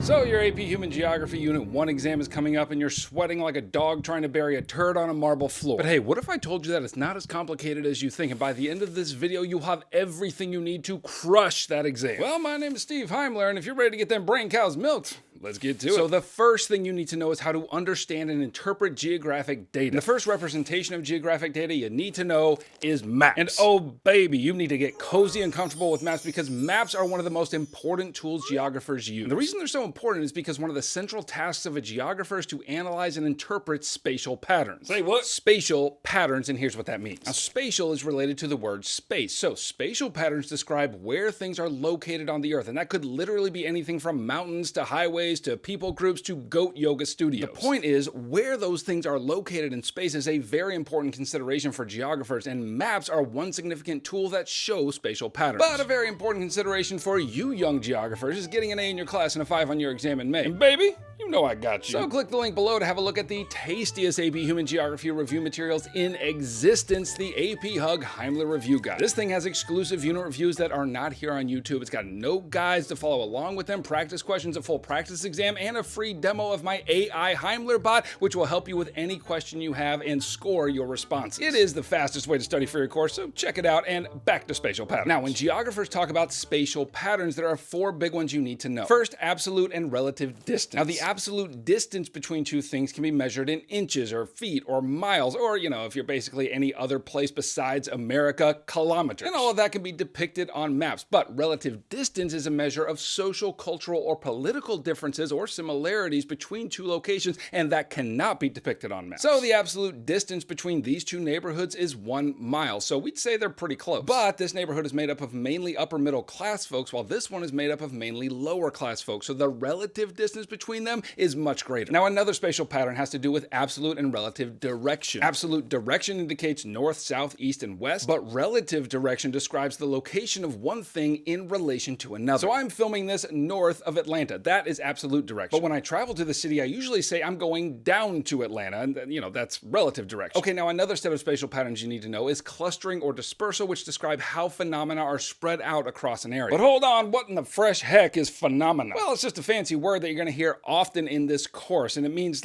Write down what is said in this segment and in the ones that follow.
So your AP Human Geography Unit 1 exam is coming up and you're sweating like a dog trying to bury a turd on a marble floor. But hey, what if I told you that it's not as complicated as you think, and by the end of this video you'll have everything you need to crush that exam? Well, my name is Steve Heimler, and if you're ready to get them brain cows milked, let's get to it. So the first thing you need to know is how to understand and interpret geographic data. And the first representation of geographic data you need to know is maps. And oh baby, you need to get cozy and comfortable with maps, because maps are one of the most important tools geographers use. And the reason they're so important is because one of the central tasks of a geographer is to analyze and interpret spatial patterns. Say what? Spatial patterns, and here's what that means. Now, spatial is related to the word space. So spatial patterns describe where things are located on the earth, and that could literally be anything from mountains to highways to people groups to goat yoga studios. The point is, where those things are located in space is a very important consideration for geographers, and maps are one significant tool that shows spatial patterns. But a very important consideration for you young geographers is getting an A in your class and a 5 on your exam in May. And baby, you know I got you. So click the link below to have a look at the tastiest AP Human Geography review materials in existence, the AP Hug Heimler Review Guide. This thing has exclusive unit reviews that are not here on YouTube. It's got note guides to follow along with them, practice questions, a full practice exam, and a free demo of my AI Heimler bot, which will help you with any question you have and score your responses. It is the fastest way to study for your course, so check it out. And back to spatial patterns. Now, when geographers talk about spatial patterns, there are 4 big ones you need to know. First, absolute and relative distance. Now, the absolute distance between two things can be measured in inches or feet or miles, or, if you're basically any other place besides America, kilometers. And all of that can be depicted on maps. But relative distance is a measure of social, cultural, or political differences or similarities between two locations, and that cannot be depicted on maps. So the absolute distance between these two neighborhoods is 1 mile. So we'd say they're pretty close. But this neighborhood is made up of mainly upper middle class folks, while this one is made up of mainly lower class folks. So the relative distance between them is much greater. Now, another spatial pattern has to do with absolute and relative direction. Absolute direction indicates north, south, east, and west, but relative direction describes the location of one thing in relation to another. So I'm filming this north of Atlanta. That is absolute direction. But when I travel to the city, I usually say I'm going down to Atlanta, and that's relative direction. Okay, now another set of spatial patterns you need to know is clustering or dispersal, which describe how phenomena are spread out across an area. But hold on, what in the fresh heck is phenomena? Well, it's just a fancy word that you're going to hear often in this course, and it means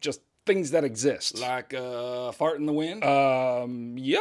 just things that exist. Like fart in the wind? Yeah,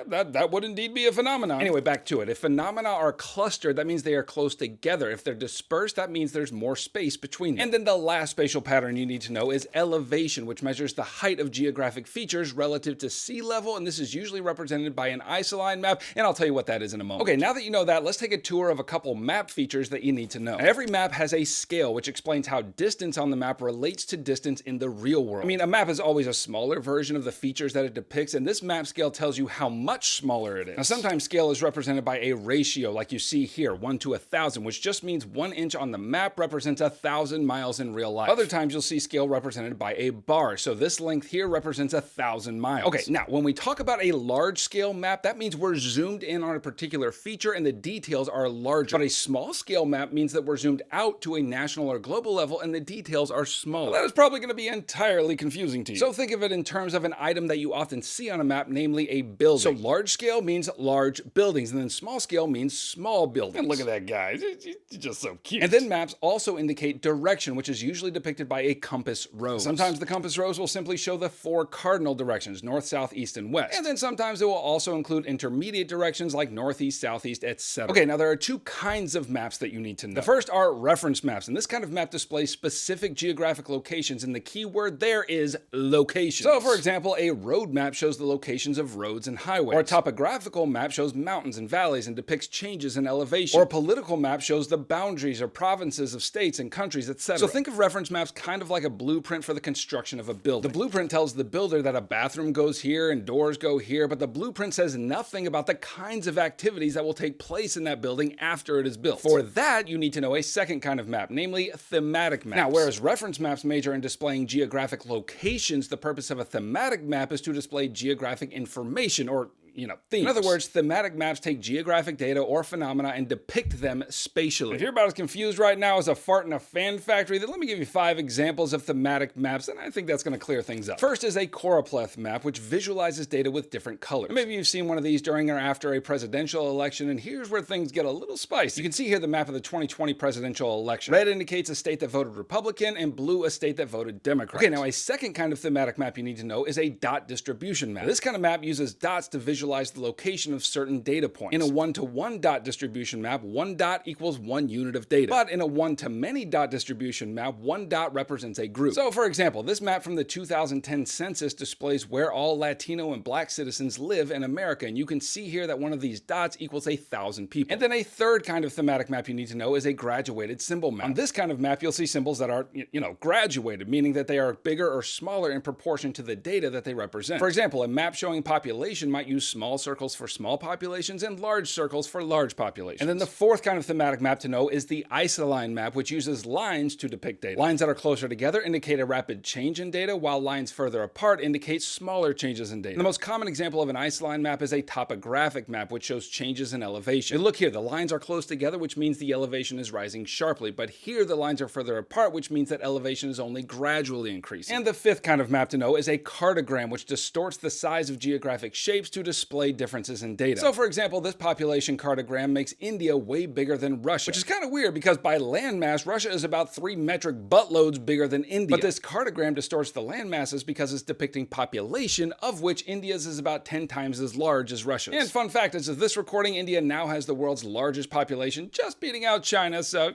that would indeed be a phenomenon. Anyway, back to it. If phenomena are clustered, that means they are close together. If they're dispersed, that means there's more space between them. And then the last spatial pattern you need to know is elevation, which measures the height of geographic features relative to sea level, and this is usually represented by an isoline map, and I'll tell you what that is in a moment. Okay, now that you know that, let's take a tour of a couple map features that you need to know. Every map has a scale, which explains how distance on the map relates to distance in the real world. A map is always a smaller version of the features that it depicts, and this map scale tells you how much smaller it is. Now, sometimes scale is represented by a ratio, like you see here, 1 to 1,000, which just means 1 inch on the map represents 1,000 miles in real life. Other times you'll see scale represented by a bar, so this length here represents 1,000 miles. Okay, now when we talk about a large scale map, that means we're zoomed in on a particular feature and the details are larger. But a small scale map means that we're zoomed out to a national or global level and the details are smaller. Well, that is probably going to be entirely confusing to you. So think of it in terms of an item that you often see on a map, namely a building. So large scale means large buildings, and then small scale means small buildings. And look at that guy, he's just so cute. And then maps also indicate direction, which is usually depicted by a compass rose. Sometimes the compass rose will simply show the 4 cardinal directions, north, south, east, and west. And then sometimes it will also include intermediate directions like northeast, southeast, etc. Okay, now there are 2 kinds of maps that you need to know. The first are reference maps, and this kind of map displays specific geographic locations, and the key word there is location. So for example, a road map shows the locations of roads and highways. Or a topographical map shows mountains and valleys and depicts changes in elevation. Or a political map shows the boundaries or provinces of states and countries, etc. So think of reference maps kind of like a blueprint for the construction of a building. The blueprint tells the builder that a bathroom goes here and doors go here, but the blueprint says nothing about the kinds of activities that will take place in that building after it is built. For that, you need to know a second kind of map, namely thematic maps. Now, whereas reference maps major in displaying geographic locations, the purpose of a thematic map is to display geographic information, or themes. In other words, thematic maps take geographic data or phenomena and depict them spatially. If you're about as confused right now as a fart in a fan factory, then let me give you 5 examples of thematic maps, and I think that's going to clear things up. First is a choropleth map, which visualizes data with different colors. Maybe you've seen one of these during or after a presidential election, and here's where things get a little spicy. You can see here the map of the 2020 presidential election. Red indicates a state that voted Republican, and blue a state that voted Democrat. Okay, now a second kind of thematic map you need to know is a dot distribution map. Now, this kind of map uses dots to visualize the location of certain data points. In a one-to-one dot distribution map, one dot equals one unit of data. But in a one-to-many dot distribution map, one dot represents a group. So, for example, this map from the 2010 census displays where all Latino and Black citizens live in America, and you can see here that one of these dots equals 1,000 people. And then a third kind of thematic map you need to know is a graduated symbol map. On this kind of map, you'll see symbols that are, graduated, meaning that they are bigger or smaller in proportion to the data that they represent. For example, a map showing population might use small circles for small populations and large circles for large populations. And then the fourth kind of thematic map to know is the isoline map, which uses lines to depict data. Lines that are closer together indicate a rapid change in data, while lines further apart indicate smaller changes in data. And the most common example of an isoline map is a topographic map, which shows changes in elevation. And look here, the lines are close together, which means the elevation is rising sharply, but here the lines are further apart, which means that elevation is only gradually increasing. And the fifth kind of map to know is a cartogram, which distorts the size of geographic shapes to display differences in data. So for example, this population cartogram makes India way bigger than Russia, which is kind of weird because by landmass, Russia is about 3 metric buttloads bigger than India. But this cartogram distorts the land masses because it's depicting population, of which India's is about 10 times as large as Russia's. And fun fact is, of this recording, India now has the world's largest population, just beating out China, so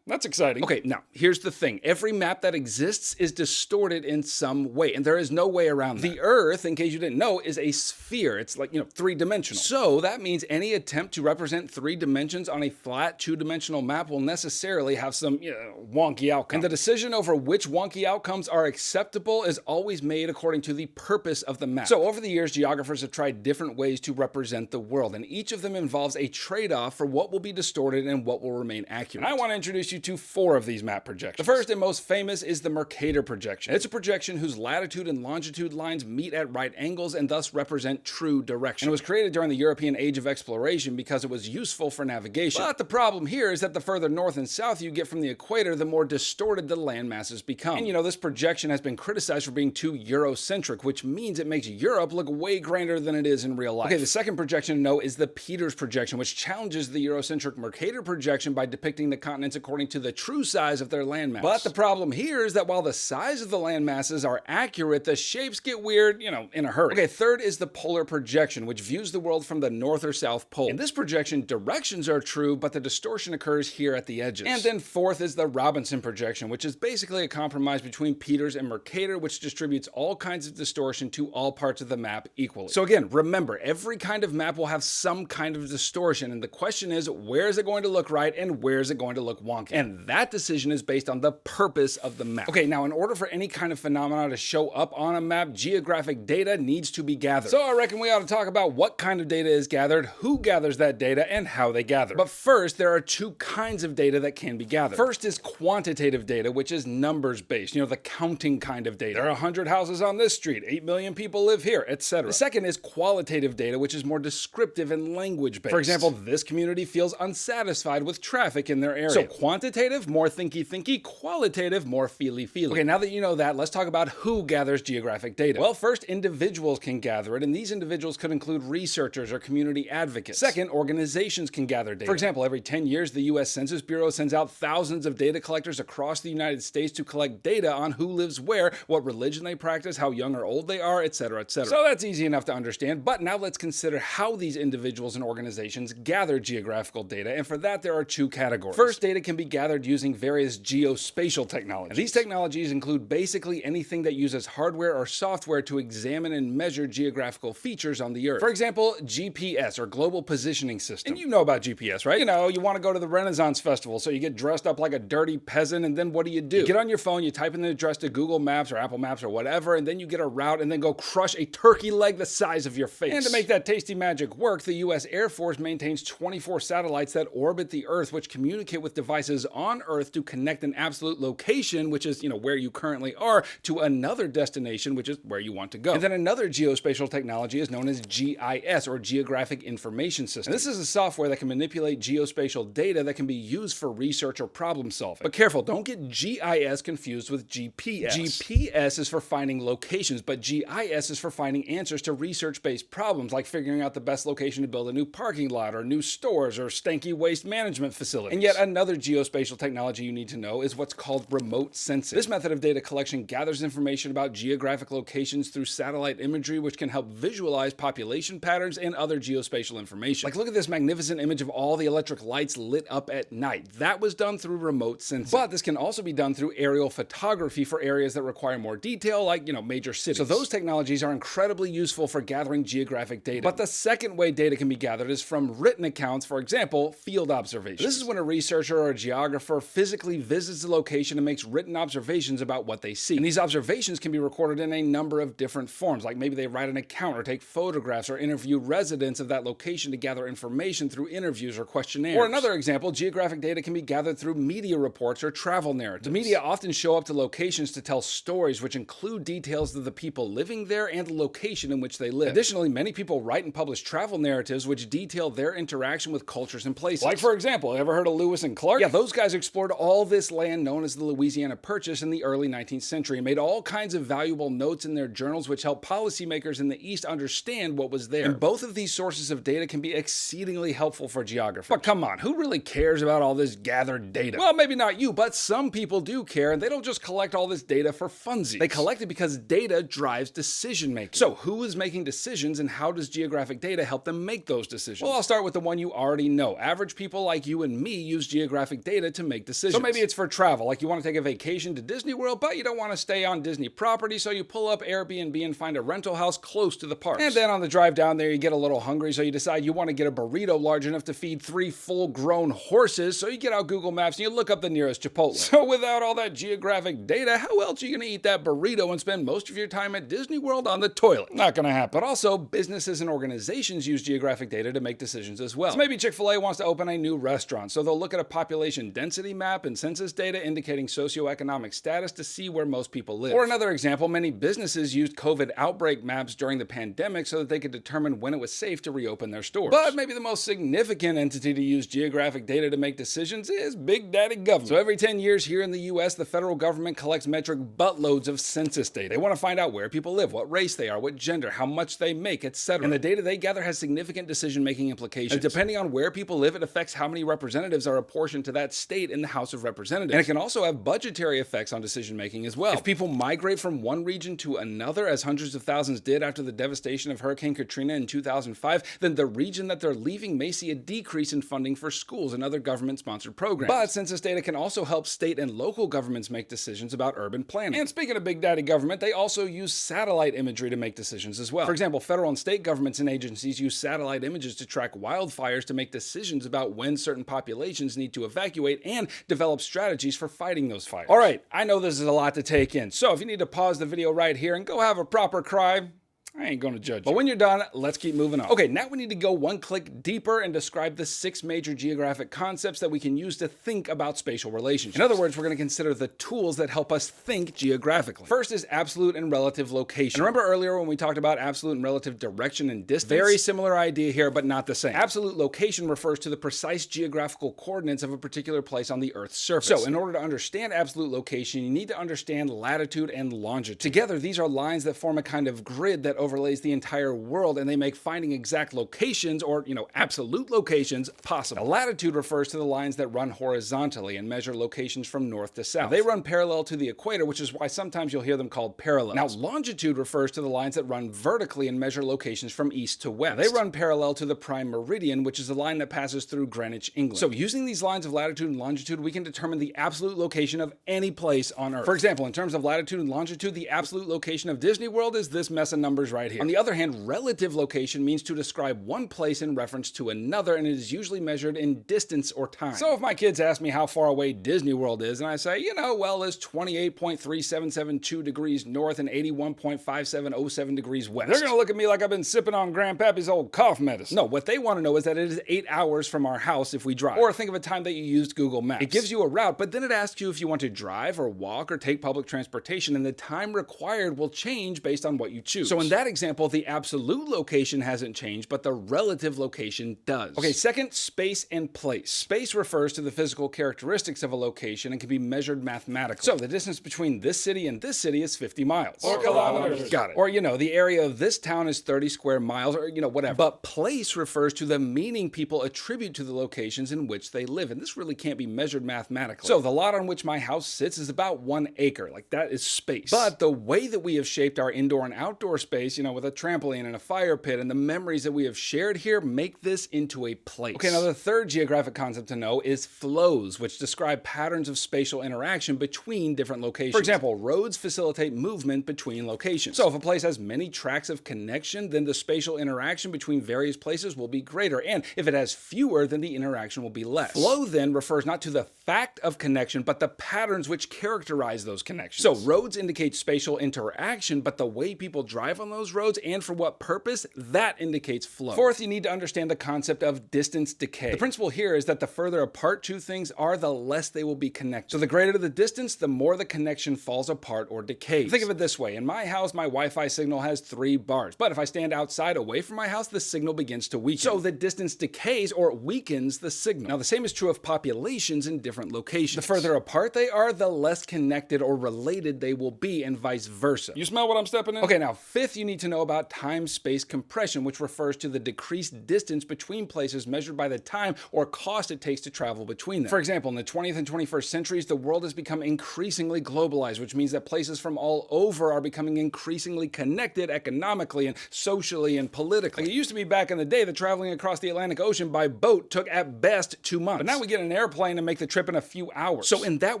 that's exciting. Okay, now, here's the thing. Every map that exists is distorted in some way, and there is no way around that. The Earth, in case you didn't know, is a sphere. It's like, 3-dimensional. So that means any attempt to represent 3 dimensions on a flat 2-dimensional map will necessarily have some, wonky outcome. And the decision over which wonky outcomes are acceptable is always made according to the purpose of the map. So over the years, geographers have tried different ways to represent the world, and each of them involves a trade-off for what will be distorted and what will remain accurate. And I want to introduce you to 4 of these map projections. The first and most famous is the Mercator projection. It's a projection whose latitude and longitude lines meet at right angles and thus represent true direction. And it was created during the European Age of Exploration because it was useful for navigation. But the problem here is that the further north and south you get from the equator, the more distorted the land masses become. And this projection has been criticized for being too Eurocentric, which means it makes Europe look way grander than it is in real life. Okay, the second projection to know is the Peters projection, which challenges the Eurocentric Mercator projection by depicting the continents according to the true size of their landmass. But the problem here is that while the size of the land masses are accurate, the shapes get weird, in a hurry. Okay, third is the polar projection, which views the world from the north or south pole. In this projection, directions are true, but the distortion occurs here at the edges. And then fourth is the Robinson projection, which is basically a compromise between Peters and Mercator, which distributes all kinds of distortion to all parts of the map equally. So again, remember, every kind of map will have some kind of distortion, and the question is, where is it going to look right and where is it going to look wonky? And that decision is based on the purpose of the map. Okay, now in order for any kind of phenomena to show up on a map, geographic data needs to be gathered. So I reckon we ought to talk about what kind of data is gathered, who gathers that data, and how they gather. But first, there are 2 kinds of data that can be gathered. First is quantitative data, which is numbers based, the counting kind of data. There are 100 houses on this street, 8 million people live here, etc. The second is qualitative data, which is more descriptive and language based. For example, this community feels unsatisfied with traffic in their area. So quantitative, more thinky, qualitative, more feely. Okay, now that you know that, let's talk about who gathers geographic data. Well, first, individuals can gather it, and these individuals could include researchers or community advocates. Second, organizations can gather data. For example, every 10 years, the U.S. Census Bureau sends out thousands of data collectors across the United States to collect data on who lives where, what religion they practice, how young or old they are, etc., etc. So that's easy enough to understand, but now let's consider how these individuals and organizations gather geographical data, and for that, there are 2 categories. First, data can be gathered using various geospatial technologies. And these technologies include basically anything that uses hardware or software to examine and measure geographical features on the Earth. For example, GPS, or Global Positioning System. And you know about GPS, right? You want to go to the Renaissance Festival, so you get dressed up like a dirty peasant, and then what do? You get on your phone, you type in the address to Google Maps or Apple Maps or whatever, and then you get a route and then go crush a turkey leg the size of your face. And to make that tasty magic work, the U.S. Air Force maintains 24 satellites that orbit the Earth, which communicate communicate with devices on Earth to connect an absolute location, which is, where you currently are, to another destination, which is where you want to go. And then another geospatial technology is known as GIS, or Geographic Information System. And this is a software that can manipulate geospatial data that can be used for research or problem solving. But careful, don't get GIS confused with GPS. GPS is for finding locations, but GIS is for finding answers to research-based problems, like figuring out the best location to build a new parking lot, or new stores, or stanky waste management facilities. And yet another geospatial technology you need to know is what's called remote sensing. This method of data collection gathers information about geographic locations through satellite imagery, which can help visualize population patterns and other geospatial information. Like, look at this magnificent image of all the electric lights lit up at night. That was done through remote sensing. But this can also be done through aerial photography for areas that require more detail, like, major cities. So those technologies are incredibly useful for gathering geographic data. But the second way data can be gathered is from written accounts, for example, field observations. This is when a researcher or a geographer physically visits the location and makes written observations about what they see. And these observations can be recorded in a number of different forms, like maybe they write an account or take photographs or interview residents of that location to gather information through interviews or questionnaires. Or another example, geographic data can be gathered through media reports or travel narratives. The media often show up to locations to tell stories which include details of the people living there and the location in which they live. Additionally, many people write and publish travel narratives which detail their interaction with cultures and places. Like, for example, ever heard of Lewis and Clark? Yeah, those guys explored all this land known as the Louisiana Purchase in the early 19th century and made all kinds of valuable notes in their journals which helped policymakers in the East understand what was there. And both of these sources of data can be exceedingly helpful for geographers. But come on, who really cares about all this gathered data? Well, maybe not you, but some people do care, and they don't just collect all this data for funsies. They collect it because data drives decision making. So who is making decisions, and how does geographic data help them make those decisions? Well, I'll start with the one you already know. Average people like you and me use geographic data to make decisions. So maybe it's for travel, like you want to take a vacation to Disney World, but you don't want to stay on Disney property, so you pull up Airbnb and find a rental house close to the parks. And then on the drive down there, you get a little hungry, so you decide you want to get a burrito large enough to feed 3 full-grown horses, so you get out Google Maps and you look up the nearest Chipotle. So without all that geographic data, how else are you going to eat that burrito and spend most of your time at Disney World on the toilet? Not going to happen. But also, businesses and organizations use geographic data to make decisions as well. So maybe Chick-fil-A wants to open a new restaurant, so they'll look at a population density map and census data indicating socioeconomic status to see where most people live. Or another example, many businesses used COVID outbreak maps during the pandemic so that they could determine when it was safe to reopen their stores. But maybe the most significant entity to use geographic data to make decisions is Big Daddy Government. So every 10 years here in the US, the federal government collects metric buttloads of census data. They want to find out where people live, what race they are, what gender, how much they make, etc. And the data they gather has significant decision-making implications. And depending on where people live, it affects how many representatives are apportioned to that state in the House of Representatives. And it can also have budgetary effects on decision-making as well. If people migrate from one region to another, as hundreds of thousands did after the devastation of Hurricane Katrina in 2005, then the region that they're leaving may see a decrease in funding for schools and other government-sponsored programs. But census data can also help state and local governments make decisions about urban planning. And speaking of Big Daddy Government, they also use satellite imagery to make decisions as well. For example, federal and state governments and agencies use satellite images to track wildfires to make decisions about when certain populations need to evacuate and develop strategies for fighting those fires. All right, I know this is a lot to take in, so if you need to pause the video right here and go have a proper cry, I ain't gonna judge you. But when you're done, let's keep moving on. Okay, now we need to go one click deeper and describe the 6 major geographic concepts that we can use to think about spatial relationships. In other words, we're gonna consider the tools that help us think geographically. First is absolute and relative location. And remember earlier when we talked about absolute and relative direction and distance? Very similar idea here, but not the same. Absolute location refers to the precise geographical coordinates of a particular place on the Earth's surface. So in order to understand absolute location, you need to understand latitude and longitude. Together, these are lines that form a kind of grid that overlays the entire world, and they make finding exact locations, or absolute locations, possible. Now, latitude refers to the lines that run horizontally and measure locations from north to south. They run parallel to the equator, which is why sometimes you'll hear them called parallels. Now, longitude refers to the lines that run vertically and measure locations from east to west. They run parallel to the prime meridian, which is the line that passes through Greenwich, England. So using these lines of latitude and longitude, we can determine the absolute location of any place on Earth. For example, in terms of latitude and longitude, the absolute location of Disney World is this mess of numbers right here. On the other hand, relative location means to describe one place in reference to another, and it is usually measured in distance or time. So if my kids ask me how far away Disney World is, and I say, you know, well, it's 28.3772 degrees north and 81.5707 degrees west, they're gonna look at me like I've been sipping on Grandpappy's old cough medicine. No, what they want to know is that it is 8 hours from our house if we drive. Or think of a time that you used Google Maps. It gives you a route, but then it asks you if you want to drive or walk or take public transportation, and the time required will change based on what you choose. So in that example, the absolute location hasn't changed, but the relative location does. Okay, second, space and place. Space refers to the physical characteristics of a location and can be measured mathematically. So the distance between this city and this city is 50 miles. Or kilometers. Got it. Or, you know, the area of this town is 30 square miles, or, you know, whatever. But place refers to the meaning people attribute to the locations in which they live, and this really can't be measured mathematically. So the lot on which my house sits is about 1 acre. Like, that is space. But the way that we have shaped our indoor and outdoor space, you know, with a trampoline and a fire pit and the memories that we have shared here make this into a place. Okay, now the third geographic concept to know is flows, which describe patterns of spatial interaction between different locations. For example, roads facilitate movement between locations. So if a place has many tracks of connection, then the spatial interaction between various places will be greater. And if it has fewer, then the interaction will be less. Flow then refers not to the fact of connection, but the patterns which characterize those connections. So roads indicate spatial interaction, but the way people drive on those roads and for what purpose, that indicates flow. Fourth, you need to understand the concept of distance decay. The principle here is that the further apart two things are, the less they will be connected. So the greater the distance, the more the connection falls apart or decays. Think of it this way. In my house, my Wi-Fi signal has 3 bars, but if I stand outside away from my house, the signal begins to weaken. So the distance decays or weakens the signal. Now the same is true of populations in different locations. The further apart they are, the less connected or related they will be, and vice versa. You smell what I'm stepping in? Okay, now fifth, you need to know about time-space compression, which refers to the decreased distance between places measured by the time or cost it takes to travel between them. For example, in the 20th and 21st centuries, the world has become increasingly globalized, which means that places from all over are becoming increasingly connected economically and socially and politically. Like it used to be back in the day that traveling across the Atlantic Ocean by boat took at best 2 months. But now we get an airplane and make the trip in a few hours. So in that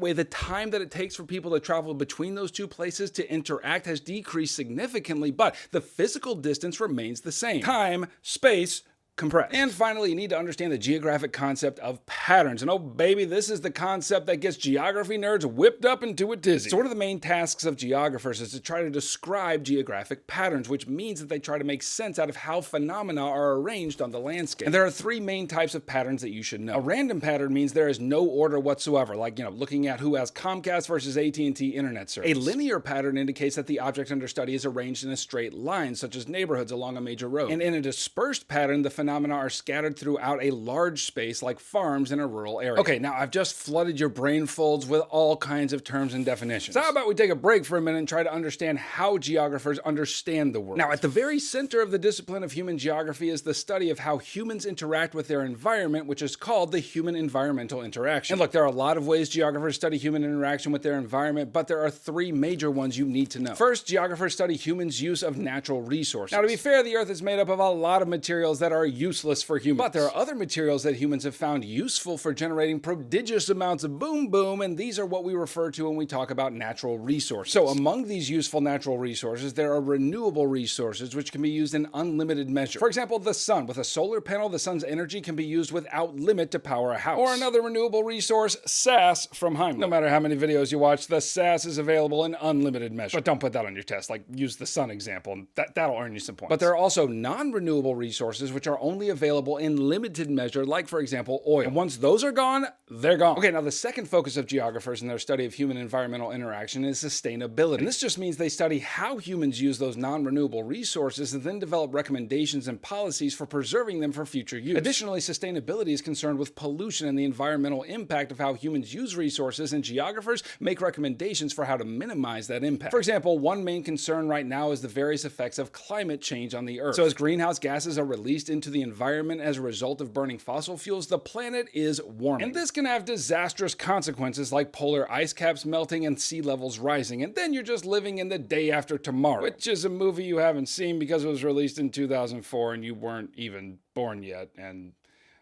way, the time that it takes for people to travel between those two places to interact has decreased significantly, but the physical distance remains the same. Time, space, compressed. And finally, you need to understand the geographic concept of patterns. And oh baby, this is the concept that gets geography nerds whipped up into a tizzy. So one of the main tasks of geographers is to try to describe geographic patterns, which means that they try to make sense out of how phenomena are arranged on the landscape. And there are 3 main types of patterns that you should know. A random pattern means there is no order whatsoever, like, you know, looking at who has Comcast versus AT&T internet service. A linear pattern indicates that the object under study is arranged in a straight line, such as neighborhoods along a major road. And in a dispersed pattern, the phenomena are scattered throughout a large space like farms in a rural area. Okay, now I've just flooded your brain folds with all kinds of terms and definitions. So how about we take a break for a minute and try to understand how geographers understand the world. Now, at the very center of the discipline of human geography is the study of how humans interact with their environment, which is called the human environmental interaction. And look, there are a lot of ways geographers study human interaction with their environment, but there are 3 major ones you need to know. First, geographers study humans' use of natural resources. Now, to be fair, the Earth is made up of a lot of materials that are useless for humans. But there are other materials that humans have found useful for generating prodigious amounts of boom boom, and these are what we refer to when we talk about natural resources. So among these useful natural resources, there are renewable resources which can be used in unlimited measure. For example, the sun. With a solar panel, the sun's energy can be used without limit to power a house. Or another renewable resource, SAS from Heimler. No matter how many videos you watch, the SAS is available in unlimited measure. But don't put that on your test. Like, use the sun example, and that'll earn you some points. But there are also non-renewable resources which are only available in limited measure, like, for example, oil. And once those are gone, they're gone. Okay, now the second focus of geographers in their study of human environmental interaction is sustainability. And this just means they study how humans use those non-renewable resources and then develop recommendations and policies for preserving them for future use. Additionally, sustainability is concerned with pollution and the environmental impact of how humans use resources, and geographers make recommendations for how to minimize that impact. For example, one main concern right now is the various effects of climate change on the Earth. So as greenhouse gases are released into the environment as a result of burning fossil fuels, the planet is warming. And this can have disastrous consequences like polar ice caps melting and sea levels rising. And then you're just living in the day after tomorrow, which is a movie you haven't seen because it was released in 2004 and you weren't even born yet. And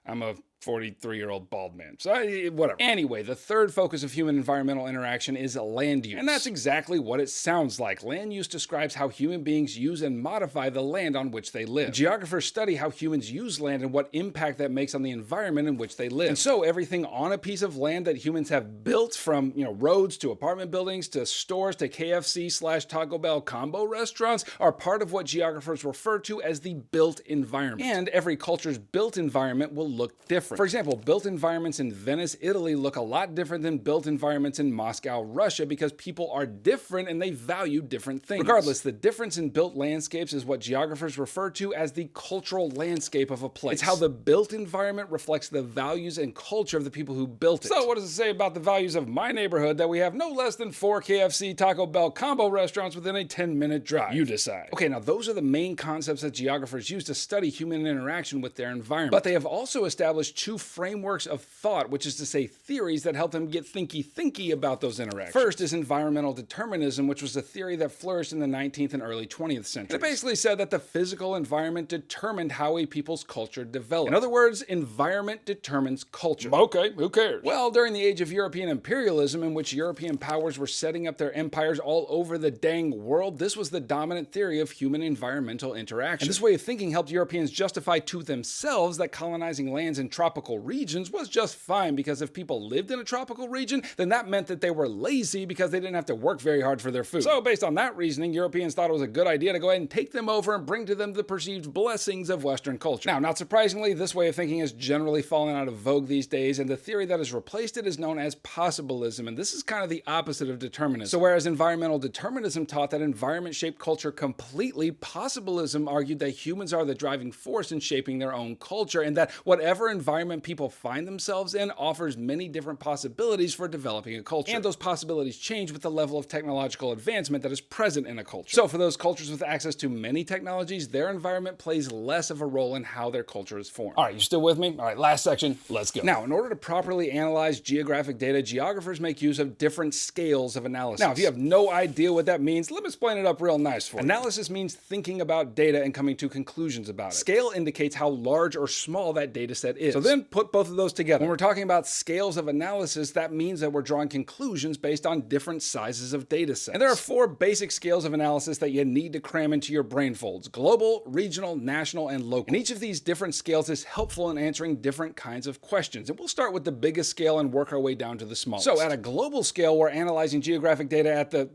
I'm a 43-year-old bald man. So, whatever. Anyway, the third focus of human environmental interaction is land use. And that's exactly what it sounds like. Land use describes how human beings use and modify the land on which they live. Geographers study how humans use land and what impact that makes on the environment in which they live. And so everything on a piece of land that humans have built, from roads to apartment buildings to stores to KFC/Taco Bell combo restaurants, are part of what geographers refer to as the built environment. And every culture's built environment will look different. For example, built environments in Venice, Italy look a lot different than built environments in Moscow, Russia, because people are different and they value different things. Regardless, the difference in built landscapes is what geographers refer to as the cultural landscape of a place. It's how the built environment reflects the values and culture of the people who built it. So what does it say about the values of my neighborhood that we have no less than 4 KFC Taco Bell combo restaurants within a 10-minute drive? You decide. Okay, now those are the main concepts that geographers use to study human interaction with their environment. But they have also established 2 frameworks of thought, which is to say theories that help them get thinky about those interactions. First is environmental determinism, which was a theory that flourished in the 19th and early 20th century. It basically said that the physical environment determined how a people's culture developed. In other words, environment determines culture. Okay, who cares? Well, during the age of European imperialism, in which European powers were setting up their empires all over the dang world, this was the dominant theory of human environmental interaction. And this way of thinking helped Europeans justify to themselves that colonizing lands in tropical regions was just fine, because if people lived in a tropical region, then that meant that they were lazy because they didn't have to work very hard for their food. So based on that reasoning, Europeans thought it was a good idea to go ahead and take them over and bring to them the perceived blessings of Western culture. Now, not surprisingly, this way of thinking has generally fallen out of vogue these days, and the theory that has replaced it is known as possibilism, and this is kind of the opposite of determinism. So whereas environmental determinism taught that environment shaped culture completely, possibilism argued that humans are the driving force in shaping their own culture, and that whatever environment people find themselves in offers many different possibilities for developing a culture. And those possibilities change with the level of technological advancement that is present in a culture. So for those cultures with access to many technologies, their environment plays less of a role in how their culture is formed. All right, you still with me? All right, last section, let's go. Now, in order to properly analyze geographic data, geographers make use of different scales of analysis. Now, if you have no idea what that means, let me explain it up real nice for you. Analysis means thinking about data and coming to conclusions about it. Scale indicates how large or small that data set is. So then put both of those together. When we're talking about scales of analysis, that means that we're drawing conclusions based on different sizes of data sets. And there are 4 basic scales of analysis that you need to cram into your brain folds: global, regional, national, and local. And each of these different scales is helpful in answering different kinds of questions. And we'll start with the biggest scale and work our way down to the smallest. So at a global scale, we're analyzing geographic data at the,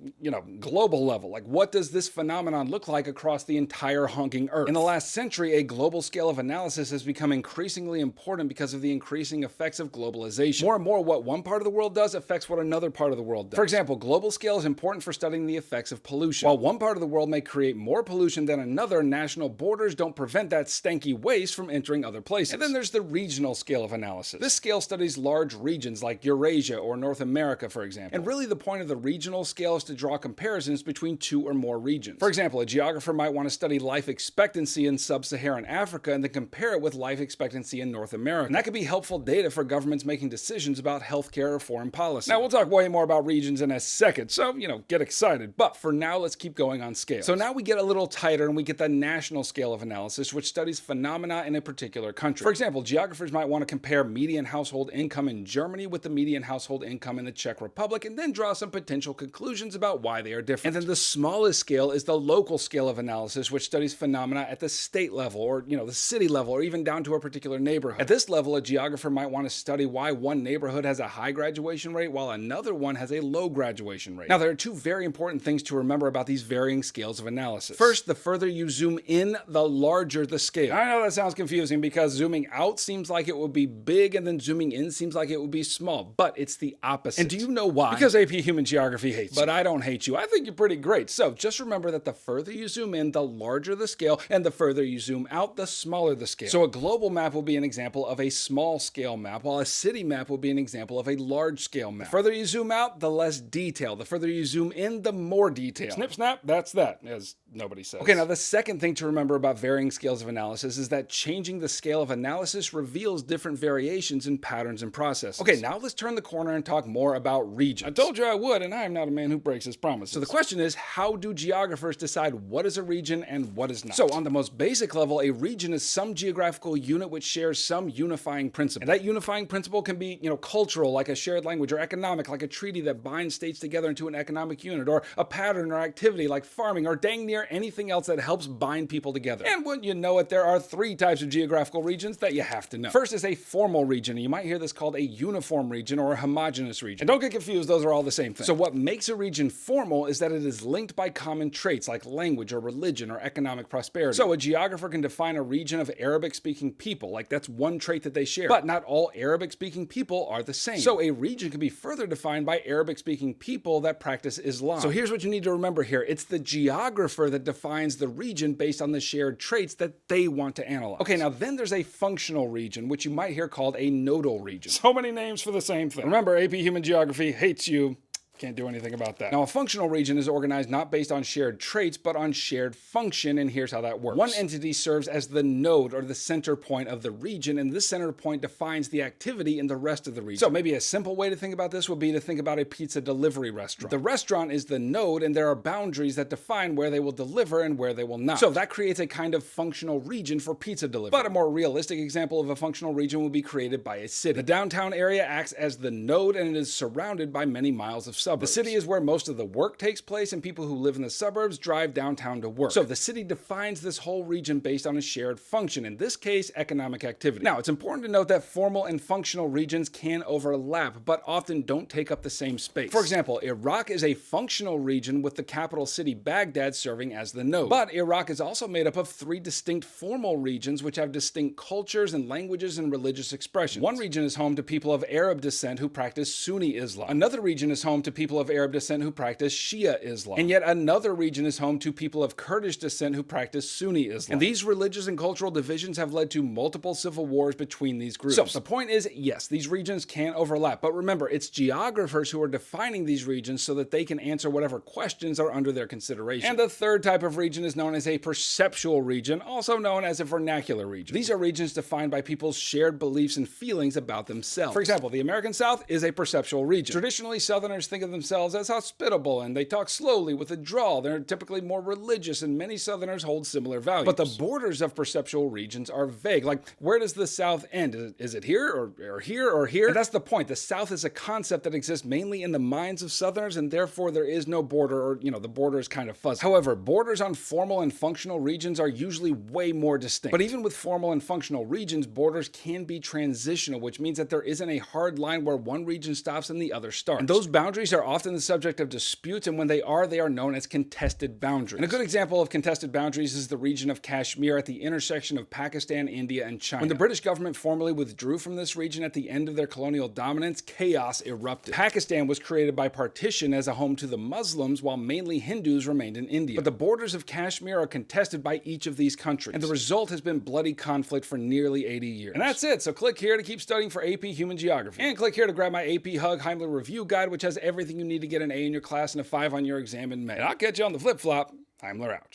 global level. Like, what does this phenomenon look like across the entire honking Earth? In the last century, a global scale of analysis has become increasingly important because of the increasing effects of globalization. More and more, what one part of the world does affects what another part of the world does. For example, global scale is important for studying the effects of pollution. While one part of the world may create more pollution than another, national borders don't prevent that stanky waste from entering other places. And then there's the regional scale of analysis. This scale studies large regions like Eurasia or North America, for example. And really the point of the regional scale is to draw comparisons between 2 or more regions. For example, a geographer might want to study life expectancy in sub-Saharan Africa and then compare it with life expectancy in North America. And that could be helpful data for governments making decisions about healthcare or foreign policy. Now, we'll talk way more about regions in a second, so, get excited. But for now, let's keep going on scale. So now we get a little tighter and we get the national scale of analysis, which studies phenomena in a particular country. For example, geographers might want to compare median household income in Germany with the median household income in the Czech Republic and then draw some potential conclusions about why they are different. And then the smallest scale is the local scale of analysis, which studies phenomena at the state level or, the city level, or even down to a particular neighborhood. At this level, a geographer might want to study why one neighborhood has a high graduation rate while another one has a low graduation rate. Now, there are 2 very important things to remember about these varying scales of analysis. First, the further you zoom in, the larger the scale. I know that sounds confusing because zooming out seems like it would be big and then zooming in seems like it would be small, but it's the opposite. And do you know why? Because AP Human Geography hates you. But I don't hate you. I think you're pretty great. So just remember that the further you zoom in, the larger the scale, and the further you zoom out, the smaller the scale. So a global map will be an example of a small scale map, while a city map will be an example of a large scale map. The further you zoom out, the less detail. The further you zoom in, the more detail. Snip, snap, that's that, as nobody says. Okay, now the second thing to remember about varying scales of analysis is that changing the scale of analysis reveals different variations in patterns and processes. Okay, now let's turn the corner and talk more about regions. I told you I would, and I am not a man who breaks his promises. So the question is, how do geographers decide what is a region and what is not? So on the most basic level, a region is some geographical unit which shares some unifying principle. And that unifying principle can be, cultural, like a shared language, or economic, like a treaty that binds states together into an economic unit, or a pattern or activity like farming, or dang near anything else that helps bind people together. And wouldn't you know it, there are 3 types of geographical regions that you have to know. First is a formal region, and you might hear this called a uniform region or a homogeneous region. And don't get confused, those are all the same thing. So what makes a region formal is that it is linked by common traits like language or religion or economic prosperity. So a geographer can define a region of Arabic-speaking people, like that's one trait that they share. But not all Arabic-speaking people are the same. So a region can be further defined by Arabic-speaking people that practice Islam. So here's what you need to remember here. It's the geographer that defines the region based on the shared traits that they want to analyze. Okay, now then there's a functional region, which you might hear called a nodal region. So many names for the same thing. Remember, AP Human Geography hates you. Can't do anything about that. Now, a functional region is organized not based on shared traits, but on shared function, and here's how that works. One entity serves as the node, or the center point of the region, and this center point defines the activity in the rest of the region. So maybe a simple way to think about this would be to think about a pizza delivery restaurant. The restaurant is the node, and there are boundaries that define where they will deliver and where they will not. So that creates a kind of functional region for pizza delivery. But a more realistic example of a functional region will be created by a city. The downtown area acts as the node, and it is surrounded by many miles of suburbs. The city is where most of the work takes place, and people who live in the suburbs drive downtown to work. So the city defines this whole region based on a shared function, in this case, economic activity. Now, it's important to note that formal and functional regions can overlap, but often don't take up the same space. For example, Iraq is a functional region with the capital city Baghdad serving as the node. But Iraq is also made up of 3 distinct formal regions which have distinct cultures and languages and religious expressions. One region is home to people of Arab descent who practice Sunni Islam. Another region is home to people of Arab descent who practice Shia Islam. And yet another region is home to people of Kurdish descent who practice Sunni Islam. And these religious and cultural divisions have led to multiple civil wars between these groups. So the point is, yes, these regions can overlap, but remember, it's geographers who are defining these regions so that they can answer whatever questions are under their consideration. And the third type of region is known as a perceptual region, also known as a vernacular region. These are regions defined by people's shared beliefs and feelings about themselves. For example, the American South is a perceptual region. Traditionally, Southerners think of themselves as hospitable, and they talk slowly with a drawl. They're typically more religious, and many Southerners hold similar values. But the borders of perceptual regions are vague. Like, where does the South end? Is it here, or here, or here? And that's the point. The South is a concept that exists mainly in the minds of Southerners, and therefore there is no border, or, the border is kind of fuzzy. However, borders on formal and functional regions are usually way more distinct. But even with formal and functional regions, borders can be transitional, which means that there isn't a hard line where one region stops and the other starts. And those boundaries are often the subject of disputes, and when they are known as contested boundaries. And a good example of contested boundaries is the region of Kashmir at the intersection of Pakistan, India, and China. When the British government formally withdrew from this region at the end of their colonial dominance, chaos erupted. Pakistan was created by partition as a home to the Muslims, while mainly Hindus remained in India. But the borders of Kashmir are contested by each of these countries, and the result has been bloody conflict for nearly 80 years. And that's it, so click here to keep studying for AP Human Geography. And click here to grab my AP Hug Heimler Review Guide, which has everything you need to get an A in your class and a 5 on your exam in May. And I'll catch you on the flip-flop. Heimler out.